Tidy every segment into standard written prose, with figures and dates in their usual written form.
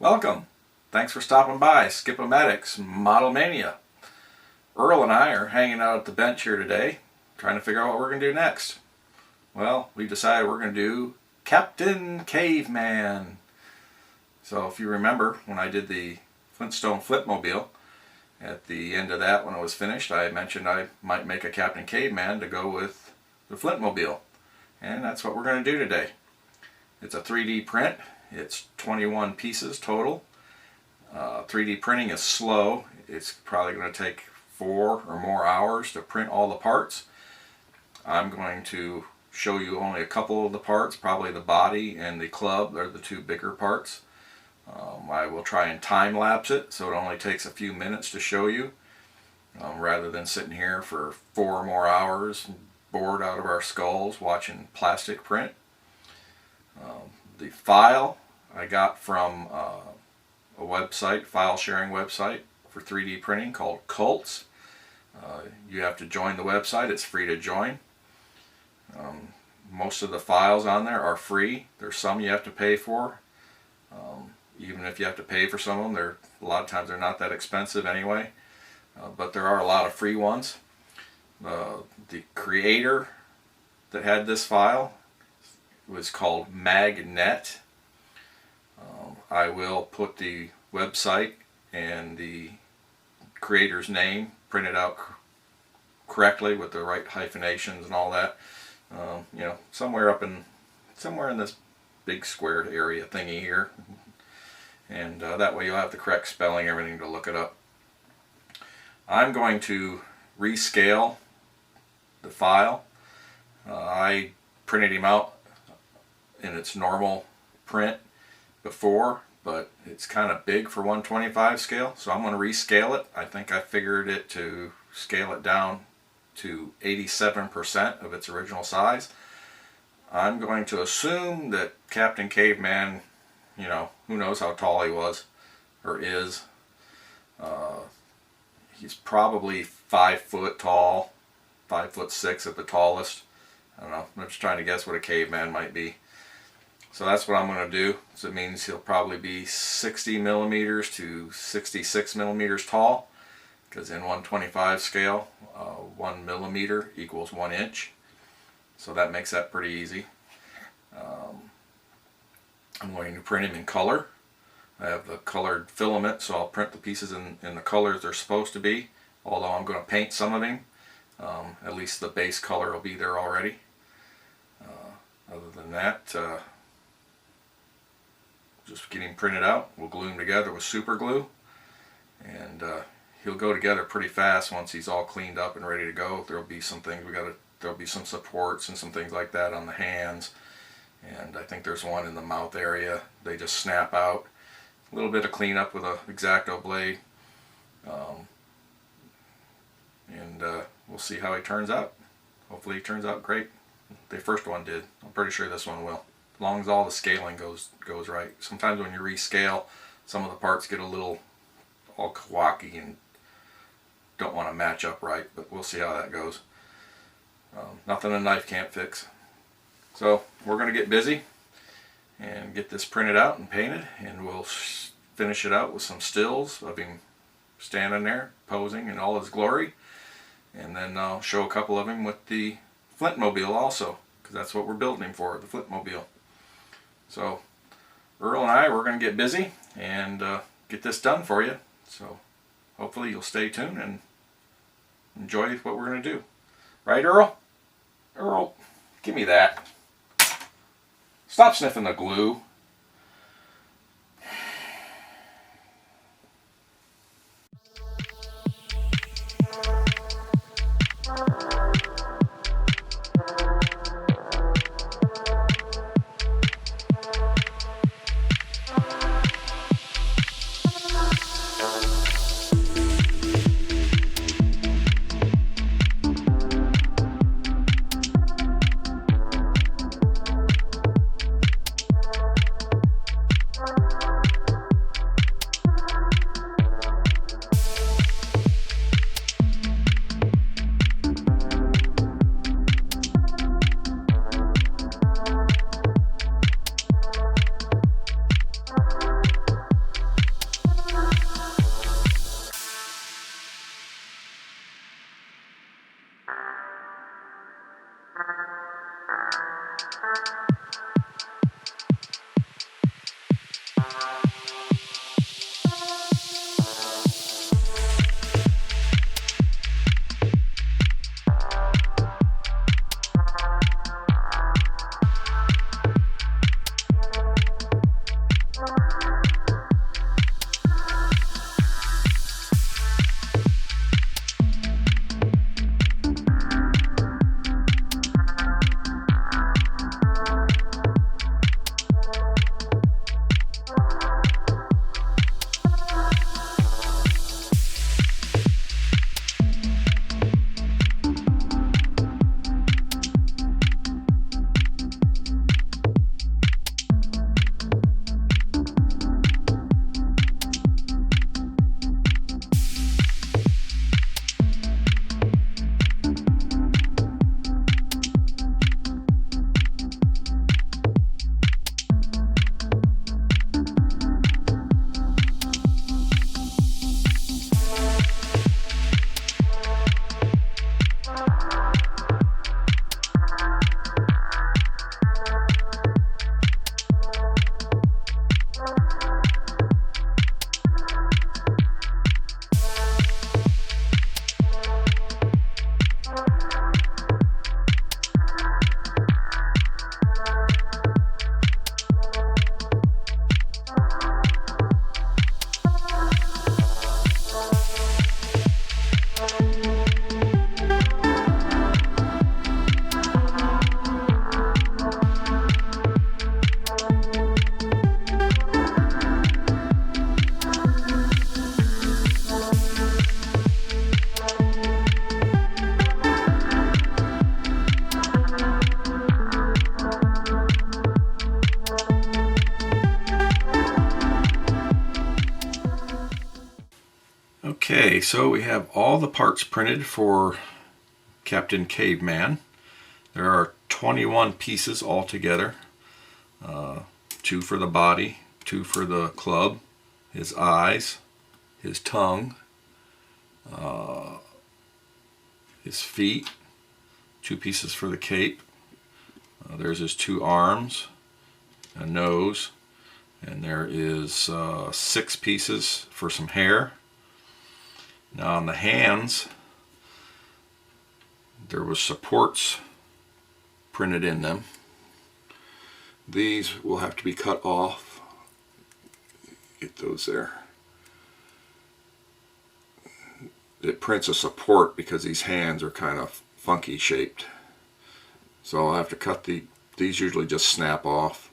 Welcome. Thanks for stopping by Skip-O-Matic's Model Mania. Earl and I are hanging out at the bench here today, trying to figure out what we're going to do next. Well, we decided we're going to do Captain Caveman. So if you remember, when I did the Flintstone Flintmobile, at the end of that, when it was finished, I mentioned I might make a Captain Caveman to go with the Flintmobile. And that's what we're going to do today. It's a 3D print. It's 21 pieces total. 3D printing is slow. It's probably going to take 4 or more hours to print all the parts. I'm going to show you only a couple of the parts, probably the body and the club. They're the two bigger parts. I will try and time lapse it so it only takes a few minutes to show you, rather than sitting here for 4 more hours bored out of our skulls watching plastic print. The file I got from a website, file sharing website for 3D printing called Cults. You have to join the website. It's free to join. Most of the files on there are free. There's some you have to pay for. Even if you have to pay for some of them, a lot of times they're not that expensive anyway. But there are a lot of free ones. The creator that had this file was called Magnet. I will put the website and the creator's name printed out correctly with the right hyphenations and all that. You know, somewhere in this big square area thingy here, and that way you'll have the correct spelling, everything to look it up. I'm going to rescale the file. I printed him out in its normal print before, but it's kind of big for 125 scale, so I'm going to rescale it. I think I figured it to scale it down to 87% of its original size. I'm going to assume that Captain Caveman, you know, who knows how tall he was or is. He's probably 5 foot tall, 5'6" at the tallest. I don't know, I'm just trying to guess what a caveman might be. So that's what I'm going to do. So it means he'll probably be 60 millimeters to 66 millimeters tall, because in 125 scale, 1 millimeter equals 1 inch. So that makes that pretty easy. I'm going to print him in color. I have the colored filament, so I'll print the pieces in the colors they're supposed to be, although I'm going to paint some of him. At least the base color will be there already. Other than that, just get him printed out. We'll glue him together with super glue, and he'll go together pretty fast once he's all cleaned up and ready to go. There'll be some things there'll be some supports and some things like that on the hands, and I think there's one in the mouth area. They just snap out. A little bit of cleanup with a X-Acto blade, and we'll see how he turns out. Hopefully he turns out great. The first one did. I'm pretty sure this one will, as long as all the scaling goes right. Sometimes when you rescale, some of the parts get a little all wacky and don't want to match up right, but we'll see how that goes. Nothing a knife can't fix. So we're going to get busy and get this printed out and painted, and we'll finish it out with some stills of him standing there posing in all his glory, and then I'll show a couple of him with the Flintmobile also, because that's what we're building him for, the Flintmobile. So Earl and I, we're going to get busy and get this done for you. So hopefully you'll stay tuned and enjoy what we're going to do. Right, Earl? Earl, give me that. Stop sniffing the glue. Okay, so we have all the parts printed for Captain Caveman. There are 21 pieces altogether. 2 for the body, 2 for the club, his eyes, his tongue, his feet, 2 pieces for the cape. There's his 2 arms, a nose, and there is 6 pieces for some hair. Now on the hands, there was supports printed in them. These will have to be cut off. Get those there. It prints a support because these hands are kind of funky shaped. So I'll have to cut these usually just snap off.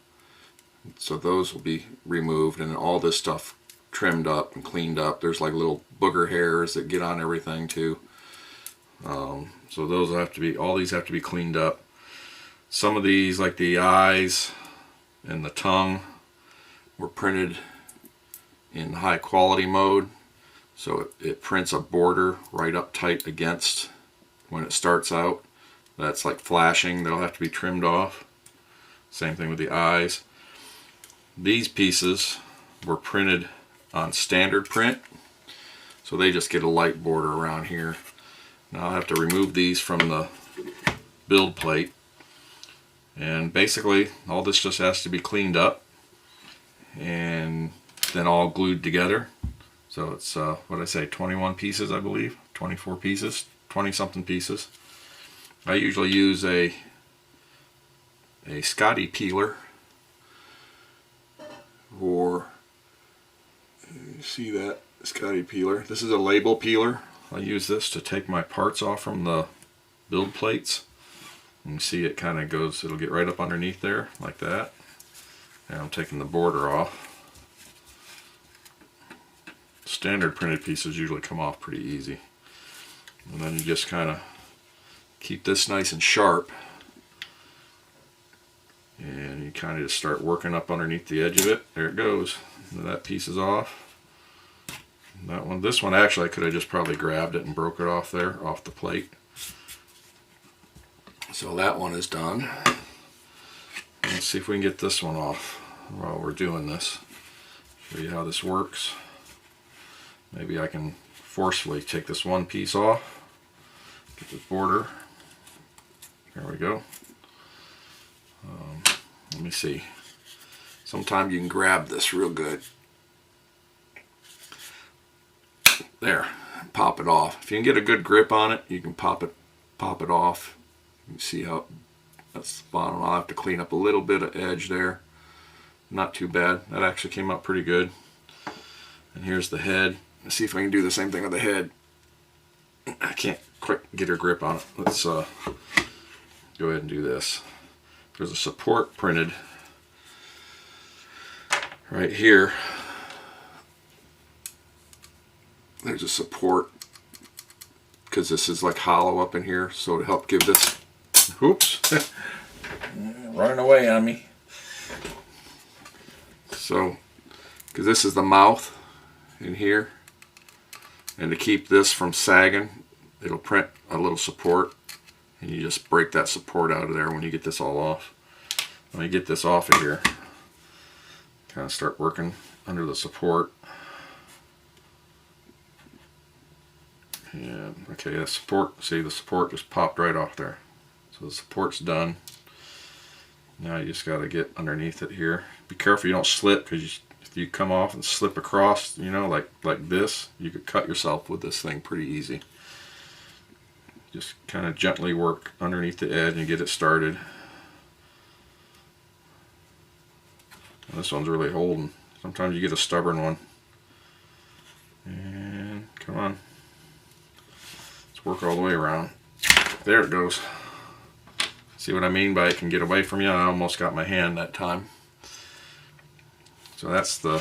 So those will be removed, and all this stuff trimmed up and cleaned up. There's like little booger hairs that get on everything too. So those will have to be, all these have to be cleaned up. Some of these, like the eyes and the tongue, were printed in high quality mode. So it prints a border right up tight against when it starts out. That's like flashing. They'll have to be trimmed off. Same thing with the eyes. These pieces were printed on standard print, so they just get a light border around here. Now I'll have to remove these from the build plate, and basically all this just has to be cleaned up and then all glued together. So it's what I say, 21 pieces, I believe, 24 pieces, 20 something pieces. I usually use a Scotty peeler, or you see that Scotty peeler. This is a label peeler. I use this to take my parts off from the build plates. You see it kind of goes, it'll get right up underneath there like that. And I'm taking the border off. Standard printed pieces usually come off pretty easy. And then you just kind of keep this nice and sharp. And you kind of just start working up underneath the edge of it. There it goes. And that piece is off. That one, this one actually I could have just probably grabbed it and broke it off there, off the plate. So that one is done. Let's see if we can get this one off while we're doing this. Show you how this works. Maybe I can forcefully take this one piece off. Get this border. There we go. Let me see. Sometimes you can grab this real good. There, pop it off. If you can get a good grip on it, you can pop it off. You can see how that's the bottom. I'll have to clean up a little bit of edge there. Not too bad. That actually came out pretty good. And here's the head. Let's see if I can do the same thing with the head. I can't quite get a grip on it. Let's go ahead and do this. There's a support printed right here. There's a support because this is like hollow up in here, so to help give this, oops, running away on me. So, because this is the mouth in here, and to keep this from sagging, it'll print a little support, and you just break that support out of there when you get this all off. Let me get this off of here. Kind of start working under the support. And okay, the support, see the support just popped right off there. So the support's done. Now you just got to get underneath it here. Be careful you don't slip, because if you come off and slip across, you know, like this, you could cut yourself with this thing pretty easy. Just kind of gently work underneath the edge and get it started. And this one's really holding. Sometimes you get a stubborn one. And come on. Let's work all the way around. There it goes. See what I mean by it can get away from you? I almost got my hand that time. So that's so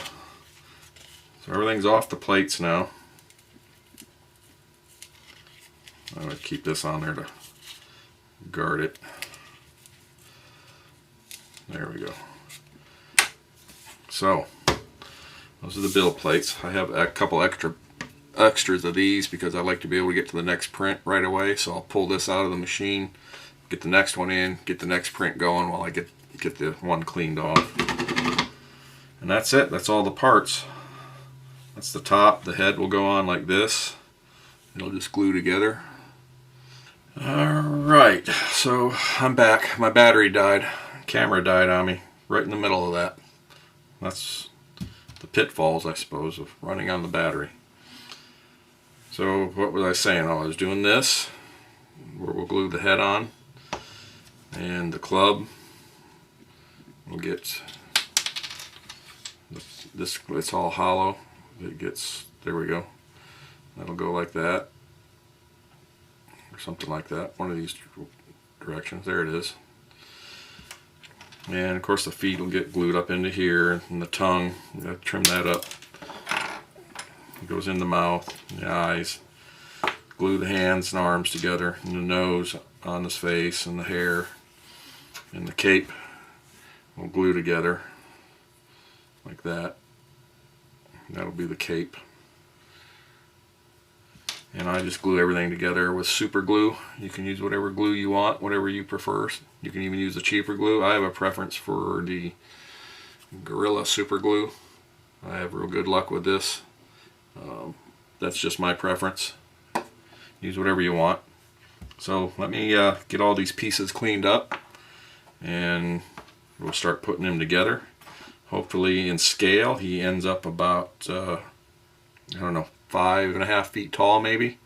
everything's off the plates now. I'm going to keep this on there to guard it. There we go. So those are the build plates. I have a couple extras of these because I like to be able to get to the next print right away. So I'll pull this out of the machine, get the next one in, get the next print going while I get the one cleaned off. And that's it. That's all the parts. That's the top. The head will go on like this. It'll just glue together. Alright, so I'm back. My battery died. Camera died on me right in the middle of that. That's the pitfalls, I suppose, of running on the battery. So what was I saying? Oh, I was doing this, where we'll glue the head on, and the club will get this. It's all hollow. It gets, there we go. That'll go like that, or something like that. One of these directions. There it is. And of course the feet will get glued up into here, and the tongue, you gotta trim that up. It goes in the mouth, the eyes. Glue the hands and arms together, and the nose on his face, and the hair, and the cape will glue together like that. That'll be the cape. And I just glue everything together with super glue. You can use whatever glue you want, whatever you prefer. You can even use the cheaper glue. I have a preference for the Gorilla super glue. I have real good luck with this. That's just my preference. Use whatever you want. So let me get all these pieces cleaned up, and we'll start putting them together. Hopefully in scale he ends up about I don't know, 5.5 feet tall maybe.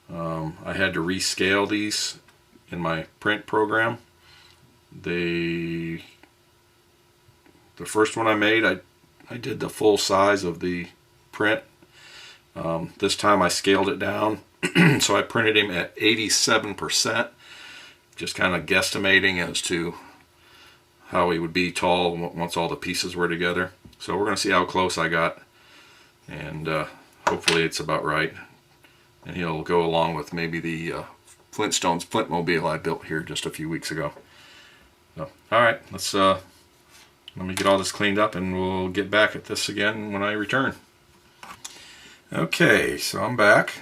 I had to rescale these in my print program. The first one I made, I did the full size of the print. This time I scaled it down, so I printed him at 87%, just kind of guesstimating as to how he would be tall once all the pieces were together. So we're going to see how close I got, and hopefully it's about right, and he'll go along with maybe the Flintstone's Flintmobile I built here just a few weeks ago. So, alright, let me get all this cleaned up, and we'll get back at this again when I return. Okay, so I'm back.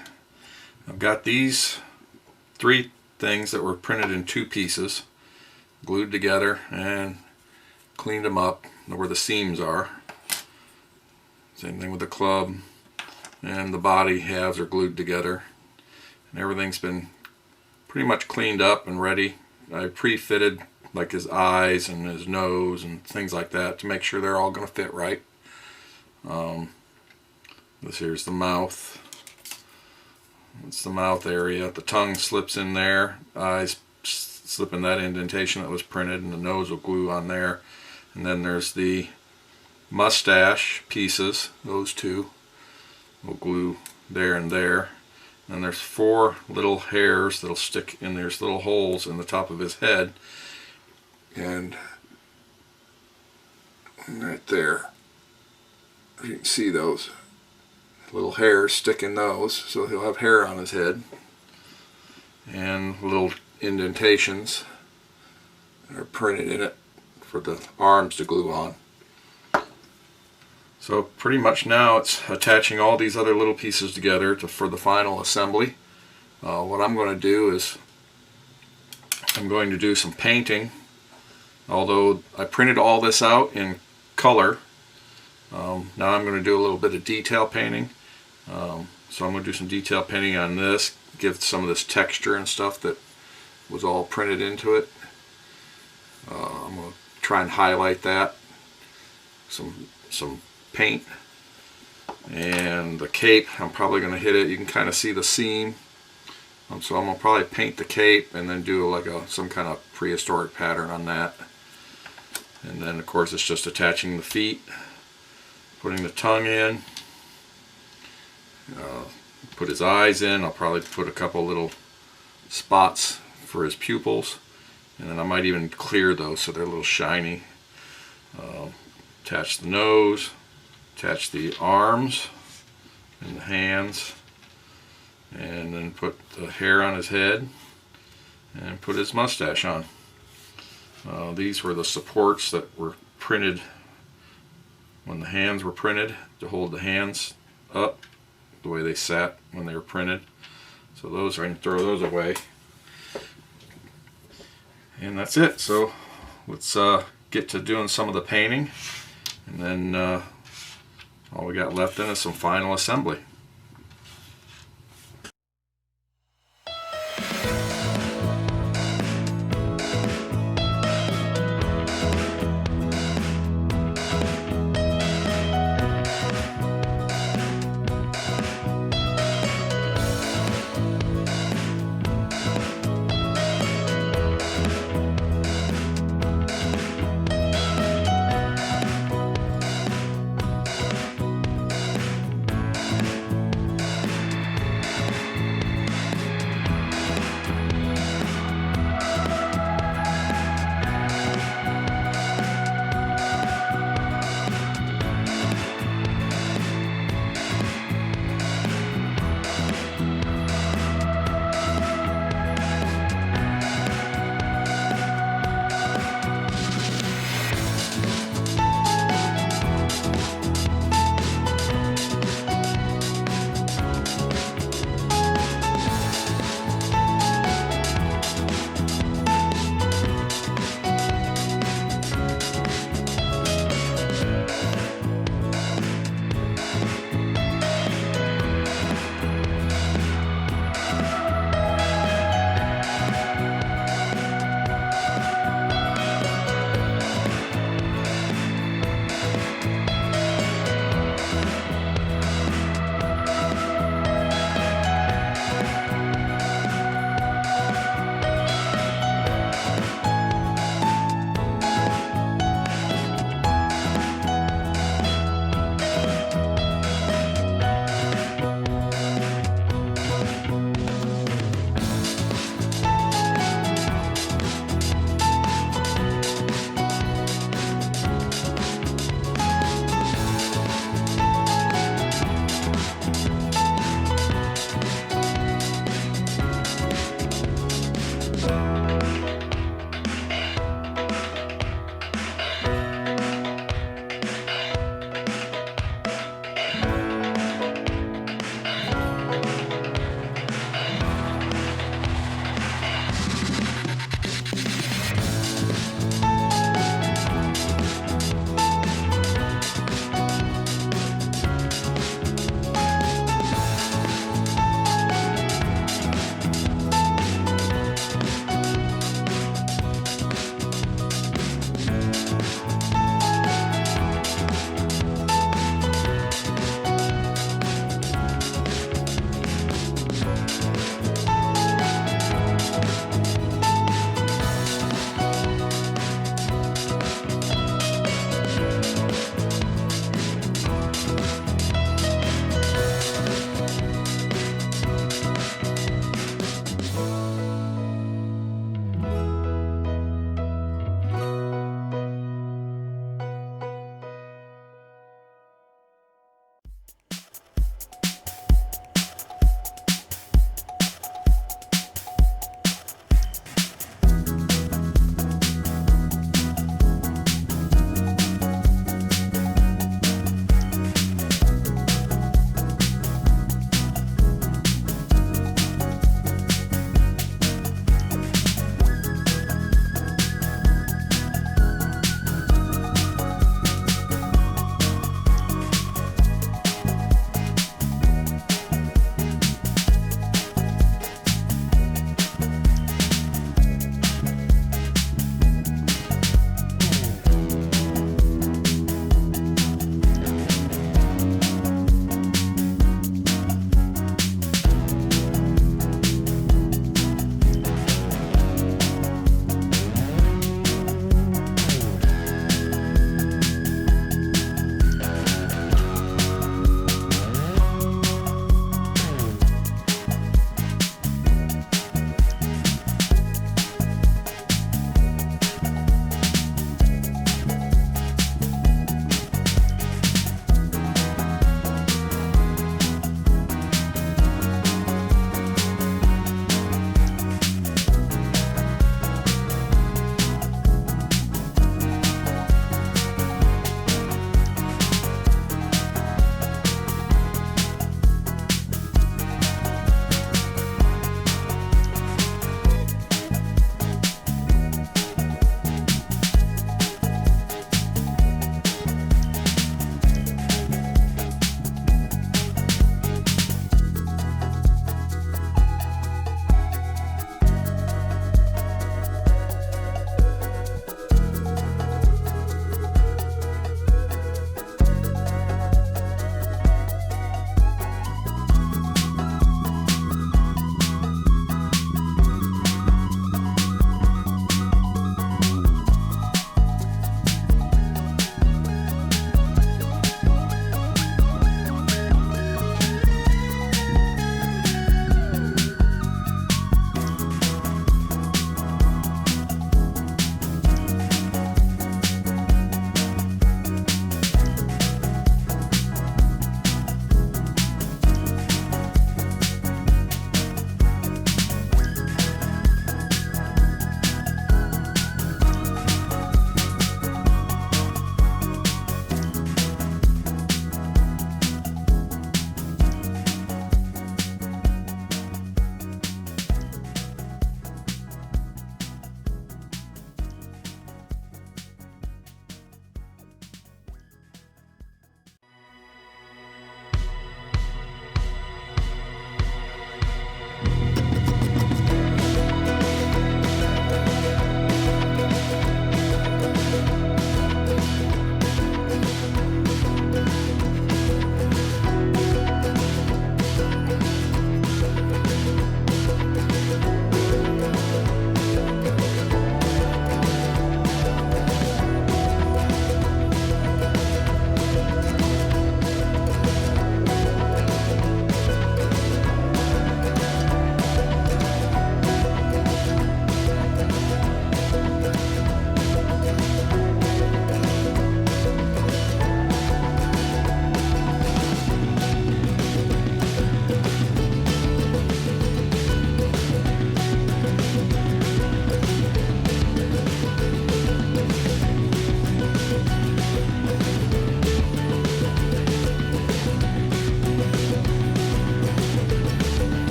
I've got these 3 things that were printed in 2 pieces, glued together, and cleaned them up where the seams are. Same thing with the club, and the body halves are glued together, and everything's been pretty much cleaned up and ready. I pre-fitted like his eyes and his nose and things like that, to make sure they're all going to fit right. This here's the mouth. It's the mouth area. The tongue slips in there. Eyes slip in that indentation that was printed, and the nose will glue on there. And then there's the mustache pieces. Those two will glue there and there. And there's 4 little hairs that'll stick in. There's little holes in the top of his head. And right there, you can see those little hairs stick in those, so he'll have hair on his head. And little indentations are printed in it for the arms to glue on. So pretty much now it's attaching all these other little pieces together for the final assembly. What I'm going to do is I'm going to do some painting. Although I printed all this out in color, now I'm going to do a little bit of detail painting. So I'm going to do some detail painting on this, give some of this texture and stuff that was all printed into it. I'm going to try and highlight that. Some paint. And the cape, I'm probably going to hit it. You can kind of see the seam. So I'm going to probably paint the cape and then do like some kind of prehistoric pattern on that. And then of course it's just attaching the feet, putting the tongue in, put his eyes in. I'll probably put a couple little spots for his pupils, and then I might even clear those so they're a little shiny. Attach the nose, attach the arms and the hands, and then put the hair on his head and put his mustache on. These were the supports that were printed when the hands were printed, to hold the hands up the way they sat when they were printed. So those, I can throw those away. And that's it. So let's get to doing some of the painting, and then all we got left then is some final assembly.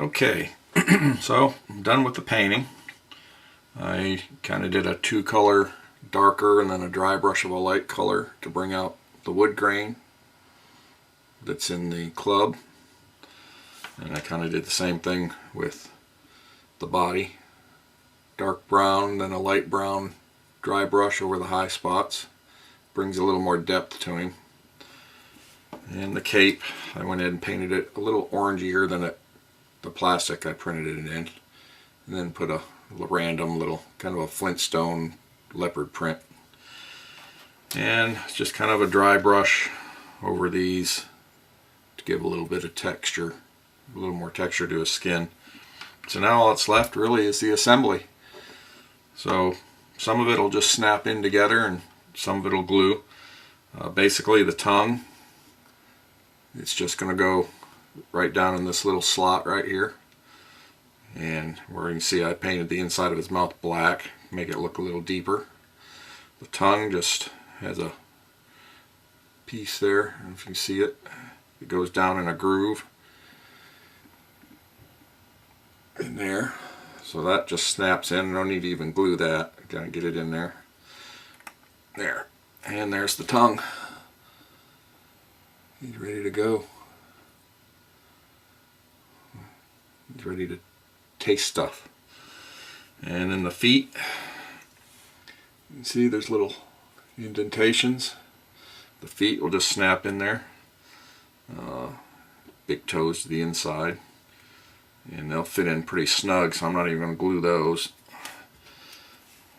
Okay, so I'm done with the painting. I kind of did a two-color darker and then a dry brush of a light color to bring out the wood grain that's in the club. And I kind of did the same thing with the body. Dark brown, then a light brown dry brush over the high spots. Brings a little more depth to him. And the cape, I went ahead and painted it a little orangier than the plastic I printed it in. And then put a random little kind of a Flintstone leopard print. And it's just kind of a dry brush over these to give a little bit of texture, a little more texture to his skin. So now all that's left really is the assembly. So some of it will just snap in together and some of it will glue. Basically the tongue, it's just going to go right down in this little slot right here. And where you can see I painted the inside of his mouth black, make it look a little deeper. The tongue just has a piece there, and if you can see it, it goes down in a groove in there. So that just snaps in. No need to even glue that. Gotta get it in there. There. And there's the tongue. He's ready to go. He's ready to taste stuff. And in the feet, you can see there's little indentations. The feet will just snap in there. Big toes to the inside. And they'll fit in pretty snug, so I'm not even going to glue those.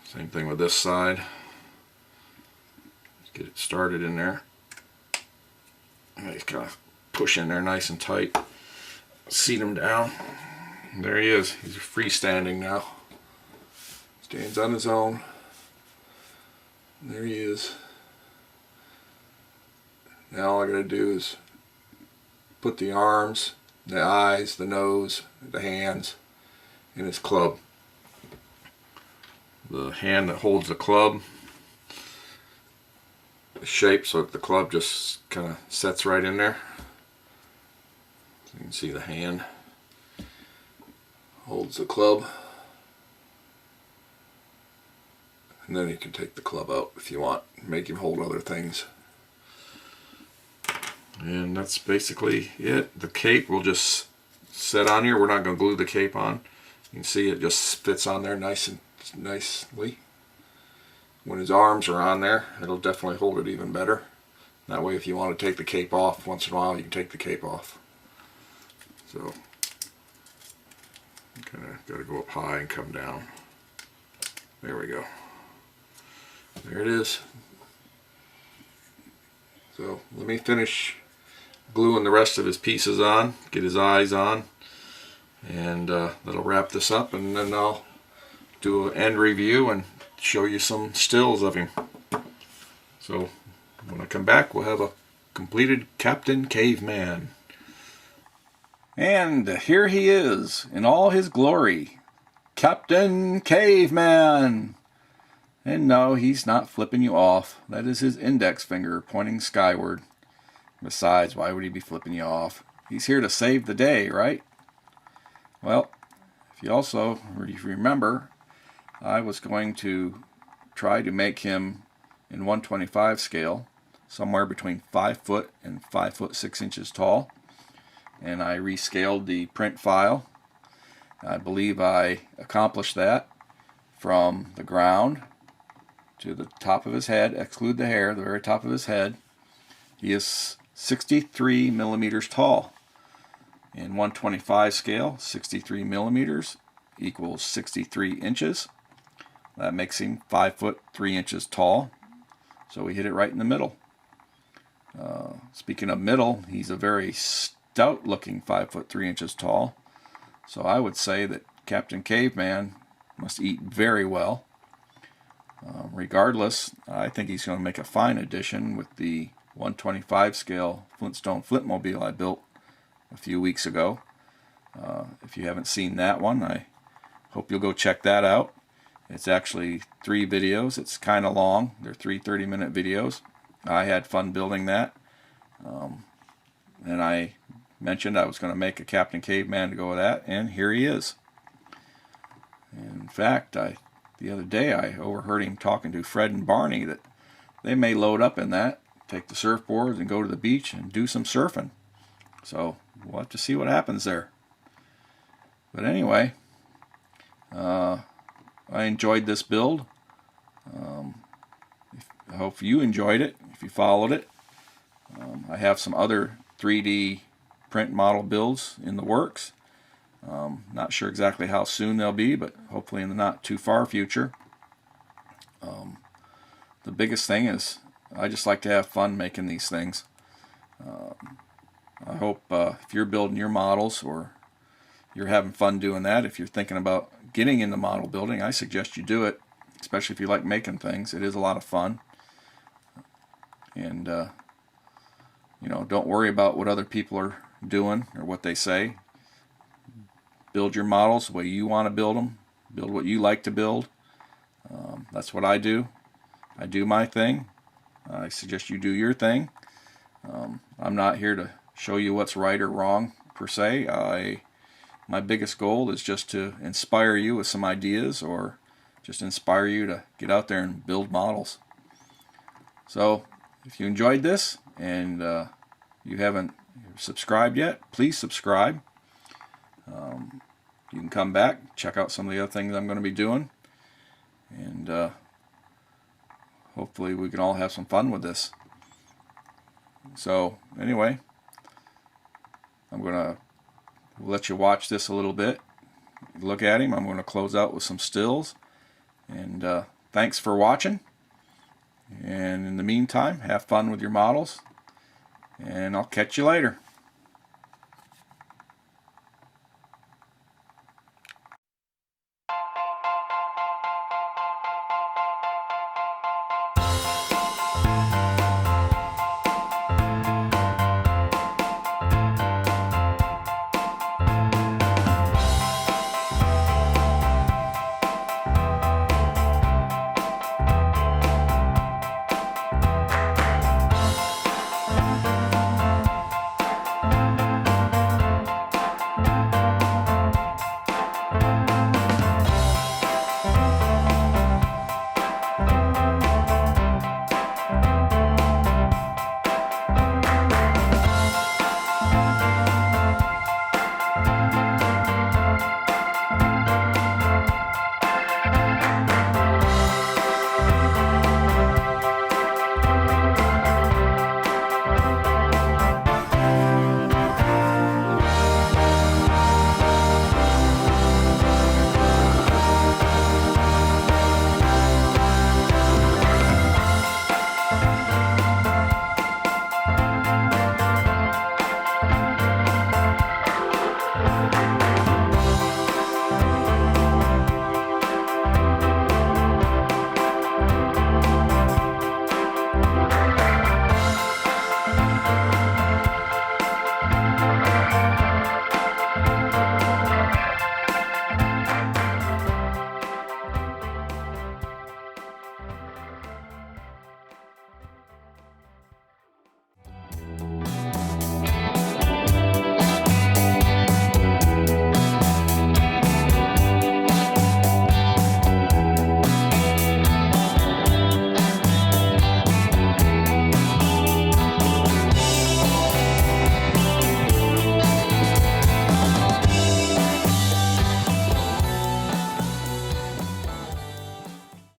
Same thing with this side. Let's get it started in there. I just gotta push in there nice and tight. Seat him down. And there he is. He's freestanding now. Stands on his own. And there he is. Now all I gotta do is put the arms, the eyes, the nose, the hands in his club. The hand that holds the club, the shape so that the club just kind of sets right in there. So you can see the hand holds the club. And then you can take the club out if you want. Make him hold other things. And that's basically it. The cape will just set on here. We're not going to glue the cape on. You can see it just fits on there nicely. When his arms are on there, it'll definitely hold it even better. That way if you want to take the cape off once in a while, you can take the cape off. So, kind of got to go up high and come down. There we go. There it is. So let me finish gluing the rest of his pieces on, get his eyes on, and that'll wrap this up, and then I'll do an end review and show you some stills of him. So when I come back, we'll have a completed Captain Caveman. And here he is in all his glory, Captain Caveman. And no, he's not flipping you off. That is his index finger pointing skyward. Besides, why would he be flipping you off? He's here to save the day, right? Well, if you remember, I was going to try to make him in 125 scale, somewhere between 5 foot and 5 foot 6 inches tall. And I rescaled the print file. I believe I accomplished that from the ground to the top of his head, exclude the hair, the very top of his head. He is 63 millimeters tall. In 125 scale, 63 millimeters equals 63 inches. That makes him 5 foot 3 inches tall. So we hit it right in the middle. Speaking of middle, he's a very stout looking 5 foot 3 inches tall. So I would say that Captain Caveman must eat very well. Regardless, I think he's going to make a fine addition with the 125 scale Flintstone Flintmobile I built a few weeks ago. If you haven't seen that one, I hope you'll go check that out. It's actually 3 videos. It's kind of long. They're 3 30-minute videos. I had fun building that. And I mentioned I was going to make a Captain Caveman to go with that, and here he is. In fact, the other day I overheard him talking to Fred and Barney that they may load up in that, take the surfboards and go to the beach and do some surfing. So we'll have to see what happens there. But anyway, I enjoyed this build. I hope you enjoyed it, if you followed it. I have some other 3D print model builds in the works. Not sure exactly how soon they'll be, but hopefully in the not too far future. The biggest thing is I just like to have fun making these things. I hope if you're building your models or you're having fun doing that, if you're thinking about getting into model building, I suggest you do it, especially if you like making things. It is a lot of fun. And you know, don't worry about what other people are doing or what they say. Build your models the way you want to build them. Build what you like to build. That's what I do. I do my thing. I suggest you do your thing. I'm not here to show you what's right or wrong per se. My biggest goal is just to inspire you with some ideas, or just inspire you to get out there and build models. So if you enjoyed this and you haven't subscribed yet, please subscribe. You can come back, check out some of the other things I'm going to be doing, and hopefully we can all have some fun with this. So anyway, I'm going to let you watch this a little bit, look at him. I'm going to close out with some stills, and thanks for watching. And in the meantime, have fun with your models, and I'll catch you later.